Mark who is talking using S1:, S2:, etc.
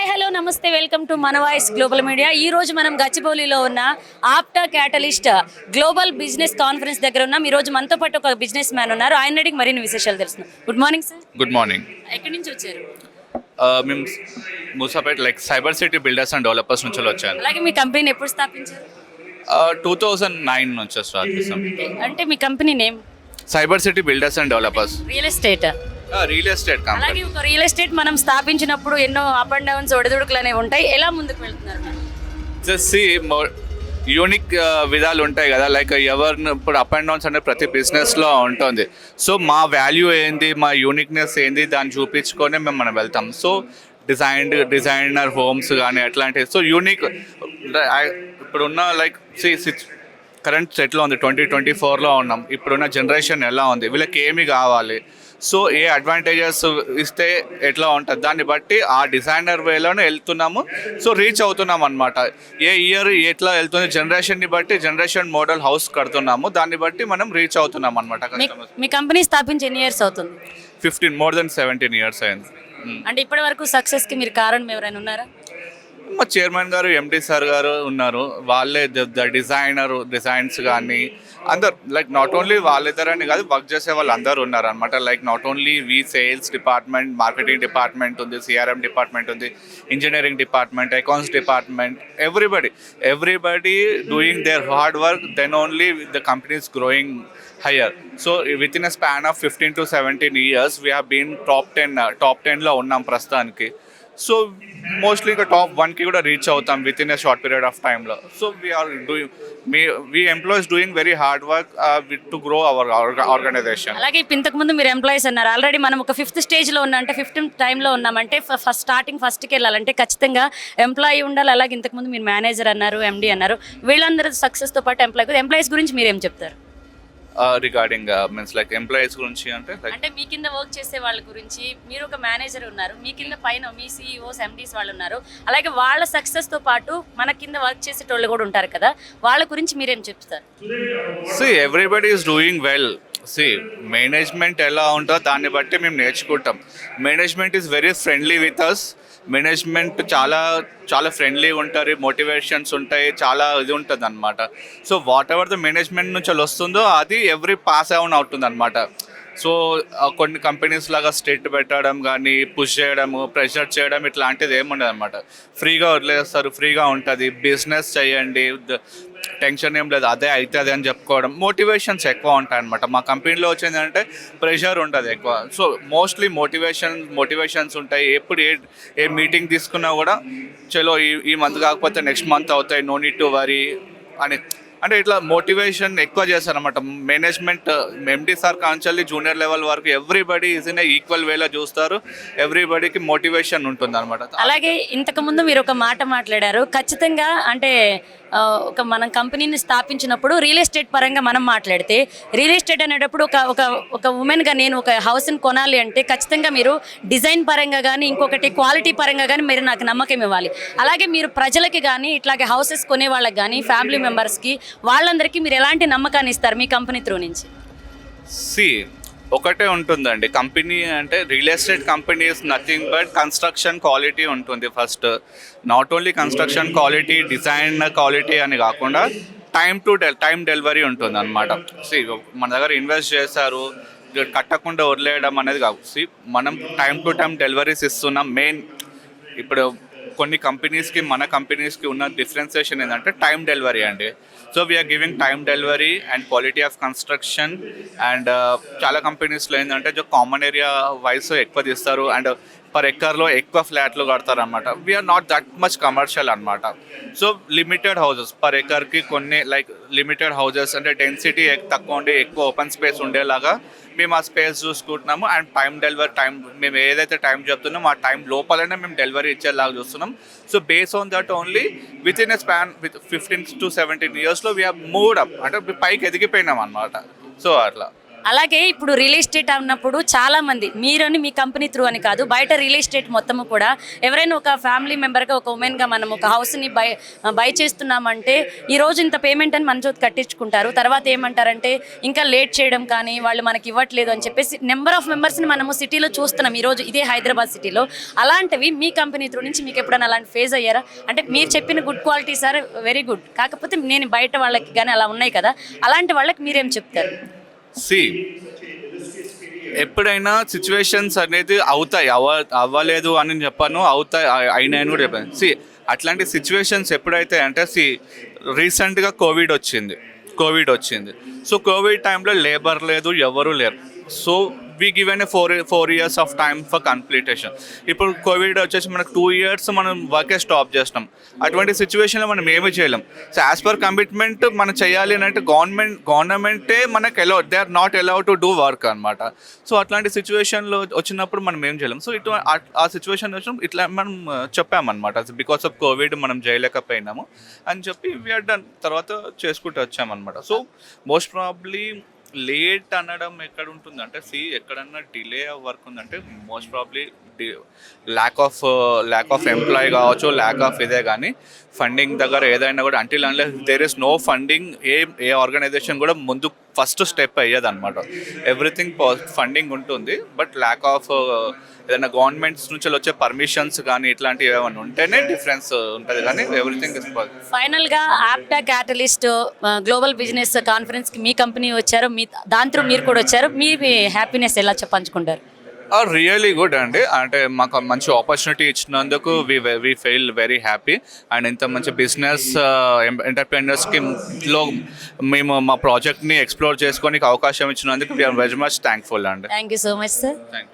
S1: Hi hello నమస్తే welcome to మన voice global media. ఈ రోజు మనం గచ్చిబౌలిలో ఉన్న ఆప్టా క్యాటలిస్ట్ గ్లోబల్ బిజినెస్ కాన్ఫరెన్స్ దగ్గర ఉన్నాం. ఈ రోజు మనతో పాటు ఒక బిజినెస్ మ్యాన్ ఉన్నారు. ఆయన అడిగి మరిన్ని విశేషాలు తెలుస్తున్నాం. Good morning sir.
S2: Good morning.
S1: ఎక్కడి నుంచి వచ్చారు?
S2: మేము Moosapet like Cyber City Builders and Developers నుంచి వచ్చాను.
S1: అలాగే మీ కంపెనీని ఎప్పుడు స్థాపించారు?
S2: 2009 నుంచి స్టార్ట్ చేసాం.
S1: అంటే మీ company name?
S2: Cyber City Builders and Developers.
S1: Real estate.
S2: Real estate
S1: అలాగే
S2: కంపెనీ.
S1: ఒక రియల్ ఎస్టేట్ మనం స్థాపించినప్పుడు ఎన్నో అప్ అండ్ డౌన్స్ ఒడిదుడుకులు అనేవి ఉంటాయి. ఎలా ముందుకు వెళ్తున్నారు?
S2: జస్ట్ యూనిక్ విధాలు ఉంటాయి కదా, లైక్ ఎవరిని ఇప్పుడు అప్ అండ్ డౌన్స్ అంటే ప్రతి బిజినెస్లో ఉంటుంది. సో మా వాల్యూ ఏంది, మా యూనిక్నెస్ ఏంది, దాన్ని చూపించుకొని మనం వెళ్తాం. సో డిజైనర్ హోమ్స్ కానీ అట్లాంటివి. సో యూనిక్ ఇప్పుడున్న లైక్ కరెంట్ సెట్లో ఉంది, 2024లో ఉన్నాం. ఇప్పుడున్న జనరేషన్ ఎలా ఉంది, వీళ్ళకి ఏమి కావాలి, సో ఏ అడ్వాంటేజెస్ ఇస్తే ఎట్లా ఉంటుంది, దాన్ని బట్టి ఆ డిజైనర్ వేలోనే వెళ్తున్నాము. సో రీచ్ అవుతున్నాం అనమాట. ఏ ఇయర్ ఎట్లా వెళ్తుంది జనరేషన్ని బట్టి జనరేషన్ మోడల్ హౌస్ కడుతున్నాము, దాన్ని బట్టి మనం రీచ్ అవుతున్నాం అనమాట.
S1: మీ కంపెనీ స్థాపించి ఎన్ని ఇయర్స్ అవుతుంది?
S2: 15 more than 17 years అయింది.
S1: అంటే ఇప్పటి వరకు సక్సెస్కి మీరు కారణం ఎవరైనా ఉన్నారా?
S2: మా చైర్మన్ గారు, ఎండి సార్ గారు ఉన్నారు. వాళ్ళే డిజైన్స్ కానీ అందరు, లైక్ నాట్ ఓన్లీ వాళ్ళిద్దరని కాదు, వర్క్ చేసే వాళ్ళు అందరూ ఉన్నారు అనమాట. Like not only sales department, marketing department ఉంది, సిఆర్ఎం డిపార్ట్మెంట్ ఉంది, engineering department, accounts department, everybody doing their hard work, then only the company is growing higher. So within a span of 15 to 17 years we have been top 10లో ఉన్నాం ప్రస్తుతానికి. So mostly ఇక top 1కి కూడా reach అవుతాం with a short period of టైంలో. So we employees doing very hard work to grow our organization.
S1: అలాగే ఇప్పుడు ఇంతకుముందు మీరు ఎంప్లాయీస్ అన్నారు. ఆల్రెడీ మనం ఒక 5th స్టేజ్లో ఉన్నా, అంటే 15th టైంలో ఉన్నామంటే ఫస్ట్కి వెళ్ళాలంటే ఖచ్చితంగా ఎంప్లాయీ ఉండాలి. అలాగే ఇంతకుముందు మీరు మేనేజర్ అన్నారు, ఎండి అన్నారు. వీళ్ళందరూ సక్సెస్తో పాటు ఎంప్లాయీస్ గురించి మీరేం చెప్తారు?
S2: రిగార్డింగ్ మీన్స్ లైక్ ఎంప్లాయీస్ గురించి అంటే
S1: మీ కింద వర్క్ చేసే వాళ్ళ గురించి. మీరు ఒక మేనేజర్ ఉన్నారు, మీ కింద పైన మీ సిఇఓస్, ఎండీస్ వాళ్ళు ఉన్నారు. అలాగే వాళ్ళ సక్సెస్తో పాటు మన కింద వర్క్ చేసేటోళ్ళు కూడా ఉంటారు కదా, వాళ్ళ గురించి మీరేం చెప్తారు?
S2: Everybody is doing well. Management ఎలా ఉంటుందో దాన్ని బట్టి మేము నేర్చుకుంటాం. Management is very friendly with us. Management చాలా ఫ్రెండ్లీ ఉంటారు, మోటివేషన్స్ ఉంటాయి, చాలా ఇది ఉంటుంది అనమాట. So whatever the management నుంచి వస్తుందో అది ఎవ్రీ పాస్ అవున్ అవుతుంది అనమాట. సో కొన్ని కంపెనీస్ లాగా స్టేట్ పెట్టడం కానీ, పుష్ చేయడము, ప్రెషర్ చేయడం ఇట్లాంటిది ఏముండదు అనమాట. ఫ్రీగా వదిలేస్తారు, ఫ్రీగా ఉంటుంది, బిజినెస్ చేయండి, టెన్షన్ ఏం లేదు, అదే అవుతుంది అని చెప్పుకోవడం. మోటివేషన్స్ ఎక్కువ ఉంటాయి అనమాట. మా కంపెనీలో వచ్చిందంటే ప్రెషర్ ఉంటుంది ఎక్కువ. సో మోస్ట్లీ మోటివేషన్స్ ఉంటాయి. ఎప్పుడు ఏ మీటింగ్ తీసుకున్నా కూడా చలో ఈ మంత్ కాకపోతే నెక్స్ట్ మంత్ అవుతాయి, నో నీడ్ టు వరీ అని, అంటే ఇట్లా మోటివేషన్ ఎక్కువ చేస్తారనమాట. మేనేజ్మెంట్ ఎండి సార్ కాంచాలి జూనియర్ లెవెల్ వరకు ఎవ్రీబడి ఈజ్ ఇన్ ఈక్వల్ వేలో చూస్తారు. ఎవ్రీబడికి మోటివేషన్ ఉంటుంది అనమాట. అలాగే
S1: ఇంతకుముందు మీరు ఒక మాట మాట్లాడారు, ఖచ్చితంగా అంటే ఒక మనం కంపెనీని స్థాపించినప్పుడు రియల్ ఎస్టేట్ పరంగా మనం మాట్లాడితే, రియల్ ఎస్టేట్ అనేటప్పుడు ఒక ఉమెన్గా నేను ఒక హౌస్ని కొనాలి అంటే ఖచ్చితంగా మీరు డిజైన్ పరంగా కానీ, ఇంకొకటి క్వాలిటీ పరంగా కానీ మీరు నాకు నమ్మకం ఇవ్వాలి. అలాగే మీరు ప్రజలకి కానీ, ఇట్లాగే హౌసెస్ కొనే వాళ్ళకి కానీ, ఫ్యామిలీ మెంబర్స్కి, వాళ్ళందరికీ మీరు ఎలాంటి నమ్మకాన్ని ఇస్తారు మీ కంపెనీ త్రూ నుంచి?
S2: ఒకటే ఉంటుందండి, కంపెనీ అంటే real estate company is nothing but construction quality ఉంటుంది. First not only construction quality, design quality అని కాకుండా టైం డెలివరీ ఉంటుంది అనమాట. మన దగ్గర ఇన్వెస్ట్ చేశారు, కట్టకుండా వదిలేయడం అనేది కాదు. మనం టైం టు టైం డెలివరీస్ ఇస్తున్నాం. మెయిన్ ఇప్పుడు కొన్ని కంపెనీస్కి మన కంపెనీస్కి ఉన్న డిఫరెన్సియేషన్ ఏంటంటే టైం డెలివరీ అండి. So we are giving time delivery and quality of construction. And చాలా కంపెనీస్లో ఏంటంటే కామన్ ఏరియా వైస్ ఎక్కువ తీస్తారు అండ్ పర్ ఎక్కర్లో ఎక్కువ ఫ్లాట్లు కడతారు అనమాట. We are not that much commercial అనమాట. సో లిమిటెడ్ హౌజెస్ పర్ ఎకర్కి, కొన్ని లైక్ లిమిటెడ్ హౌజెస్ అంటే డెన్సిటీ తక్కువ ఉండి ఎక్కువ ఓపెన్ స్పేస్ ఉండేలాగా మేము ఆ స్పేస్ చూసుకుంటున్నాము. అండ్ టైం మేము ఏదైతే టైం చెప్తున్నామో ఆ టైం లోపలనే మేము డెలివరీ ఇచ్చేలాగా చూస్తున్నాం. So base on that only with a span with 15 to 17 yearsలో వీఆర్ మూవ్డ్ అప్, అంటే పైకి ఎదిగిపోయినాం అనమాట. సో అట్లా
S1: అలాగే ఇప్పుడు రియల్ ఎస్టేట్ అన్నప్పుడు చాలా మంది మీరని మీ కంపెనీ త్రూ అని కాదు, బయట రియల్ ఎస్టేట్ మొత్తము కూడా ఎవరైనా ఒక ఫ్యామిలీ మెంబర్గా ఒక ఉమెన్గా మనం ఒక హౌస్ని బై చేస్తున్నామంటే ఈ రోజు ఇంత పేమెంట్ అని మన చేతి కట్టించుకుంటారు. తర్వాత ఏమంటారంటే ఇంకా లేట్ చేయడం కానీ వాళ్ళు మనకి ఇవ్వట్లేదు అని చెప్పేసి నెంబర్ ఆఫ్ మెంబర్స్ని మనము సిటీలో చూస్తున్నాం ఈరోజు ఇదే హైదరాబాద్ సిటీలో. అలాంటివి మీ కంపెనీ త్రూ నుంచి మీకు ఎప్పుడైనా అలాంటి ఫేస్ అయ్యారా? అంటే మీరు చెప్పిన good quality sir very good, కాకపోతే నేను బయట వాళ్ళకి కానీ అలా ఉన్నాయి కదా, అలాంటి వాళ్ళకి మీరేం చెప్తారు?
S2: సి ఎప్పుడైనా సిచ్యువేషన్స్ అనేది అవుతాయి, అవ్వలేదు అని చెప్పాను, అవుతాయి అయినాయని కూడా చెప్పాను. సి అట్లాంటి సిచ్యువేషన్స్ ఎప్పుడైతే అంటే రీసెంట్గా కోవిడ్ వచ్చింది. సో కోవిడ్ టైంలో లేబర్ లేదు, ఎవరు లేరు. So we given a 4 years of time for completion. ఇప్పుడు కోవిడ్ వచ్చేసి మనకు 2 years మనం వర్కే స్టాప్ చేసినాం. అటువంటి సిచ్యువేషన్లో మనం ఏమీ చేయలేం. సో యాజ్ పర్ కమిట్మెంట్ మనం చేయాలి అని అంటే గవర్నమెంటే మనకు they are not allowed to do work అనమాట. సో అట్లాంటి సిచ్యువేషన్లో వచ్చినప్పుడు మనం ఏం చేయలేం. సో ఆ సిచ్యువేషన్ వచ్చినప్పుడు ఇట్లా మనం చెప్పామన్నమాట, బికాస్ ఆఫ్ కోవిడ్ మనం చేయలేకపోయినాము అని చెప్పి వీఆర్ డన్, తర్వాత చేసుకుంటూ వచ్చామన్నమాట. సో మోస్ట్ ప్రాబ్లీ లేట్ అనడం ఎక్కడ ఉంటుందంటే ఎక్కడన్నా డిలే వర్క్ ఉందంటే most probably lack of employee కావచ్చు, ల్యాక్ ఆఫ్ ఇదే కానీ ఫండింగ్ దగ్గర ఏదైనా కూడా until unless there is no funding a organization కూడా ముందు ఫస్ట్ స్టెప్ అయ్యేది అనమాట. ఎవ్రీథింగ్ ఫండింగ్ ఉంటుంది, బట్ ల్యాక్ ఆఫ్ ఏదైనా గవర్నమెంట్స్ నుంచి వచ్చే పర్మిషన్స్ కానీ ఇట్లాంటివి ఏమైనా ఉంటేనే డిఫరెన్స్ ఉంటుంది, కానీ ఎవ్రీథింగ్ ఇస్ పాసిబుల్.
S1: ఫైనల్గా యాప్టా క్యాటలిస్ట్ గ్లోబల్ బిజినెస్ కాన్ఫరెన్స్కి మీ కంపెనీ వచ్చారు, దాని త్రూ మీరు కూడా వచ్చారు, మీ హ్యాపీనెస్ ఎలా పంచుకుంటారు?
S2: రియలీ గుడ్ అండి. అంటే మాకు మంచి ఆపర్చునిటీ ఇచ్చినందుకు we feel very happy. And ఇంత మంచి బిజినెస్ ఎంటర్ప్రెన్యూర్స్కి మేము మా ప్రాజెక్ట్ని ఎక్స్ప్లోర్ చేసుకోనికి అవకాశం ఇచ్చినందుకు వీఆర్ వెరీ మచ్ థ్యాంక్ఫుల్ అండి.
S1: Thank you so much sir.
S2: Thank you.